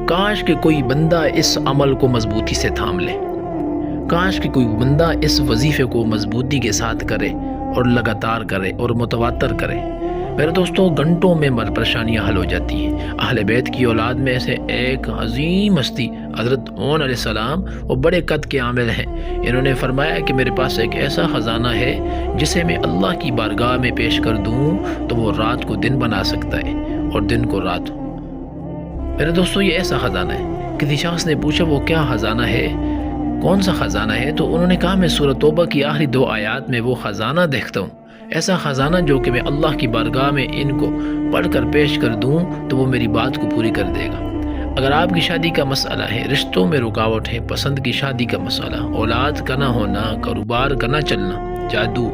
کاش کہ کوئی بندہ اس عمل کو مضبوطی سے تھام لے، کاش کہ کوئی بندہ اس وظیفے کو مضبوطی کے ساتھ کرے اور لگاتار کرے اور متواتر کرے۔ میرے دوستوں، گھنٹوں میں پریشانیاں حل ہو جاتی ہیں۔ اہل بیت کی اولاد میں سے ایک عظیم ہستی حضرت عون علیہ السلام، وہ بڑے قد کے عامل ہیں۔ انہوں نے فرمایا کہ میرے پاس ایک ایسا خزانہ ہے جسے میں اللہ کی بارگاہ میں پیش کر دوں تو وہ رات کو دن بنا سکتا ہے اور دن کو رات۔ میرے دوستوں، یہ ایسا خزانہ ہے۔ کسی شخص نے پوچھا وہ کیا خزانہ ہے، کون سا خزانہ ہے؟ تو انہوں نے کہا میں سورہ توبہ کی آخری 2 آیات میں وہ خزانہ دیکھتا ہوں، ایسا خزانہ جو کہ میں اللہ کی بارگاہ میں ان کو پڑھ کر پیش کر دوں تو وہ میری بات کو پوری کر دے گا۔ اگر آپ کی شادی کا مسئلہ ہے، رشتوں میں رکاوٹ ہے، پسند کی شادی کا مسئلہ، اولاد کا نہ ہونا، کاروبار کا نہ چلنا، جادو،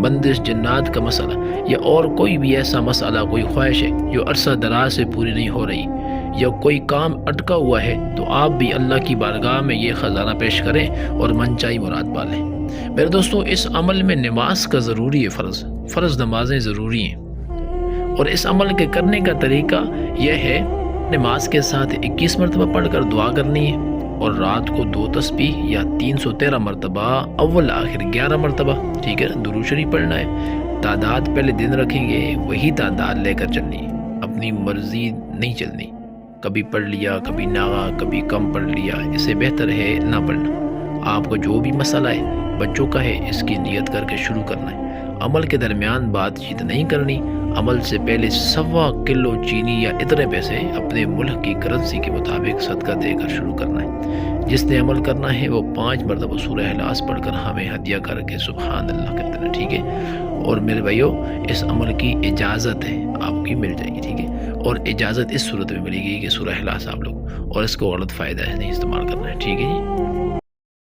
بندش، جنات کا مسئلہ، یا اور کوئی بھی ایسا مسئلہ، کوئی خواہش ہے جو عرصہ دراز سے پوری نہیں ہو رہی، یا کوئی کام اٹکا ہوا ہے، تو آپ بھی اللہ کی بارگاہ میں یہ خزانہ پیش کریں اور منچائی مراد پالیں۔ میرے دوستوں، اس عمل میں نماز کا ضروری ہے، فرض نمازیں ضروری ہیں، اور اس عمل کے کرنے کا طریقہ یہ ہے، نماز کے ساتھ 21 مرتبہ پڑھ کر دعا کرنی ہے، اور رات کو 2 تسبیح یا 313 مرتبہ، اول آخر 11 مرتبہ، ٹھیک ہے، درود شریف پڑھنا ہے۔ تعداد پہلے دن رکھیں گے، وہی تعداد لے کر چلنی ہے، اپنی مرضی نہیں چلنی، کبھی پڑھ لیا، کبھی نہ، کبھی کم پڑھ لیا، اس سے بہتر ہے نہ پڑھنا۔ آپ کو جو بھی مسئلہ ہے، بچوں کا ہے، اس کی نیت کر کے شروع کرنا ہے۔ عمل کے درمیان بات چیت نہیں کرنی، عمل سے پہلے 1.25 کلو چینی یا اتنے پیسے اپنے ملک کی کرنسی کے مطابق صدقہ دے کر شروع کرنا ہے۔ جس نے عمل کرنا ہے وہ 5 مرتبہ سورہ اخلاص پڑھ کر ہمیں ہدیہ کر کے سبحان اللہ کہتے ہیں، ٹھیک ہے۔ اور میرے بھائیو، اس عمل کی اجازت ہے، آپ کی مل جائے گی، ٹھیک ہے، اور اجازت اس صورت میں ملے گی کہ سورہ اخلاص آپ لوگ، اور اس کو غلط فائدہ ہے نہیں استعمال کرنا ہے، ٹھیک ہے جی۔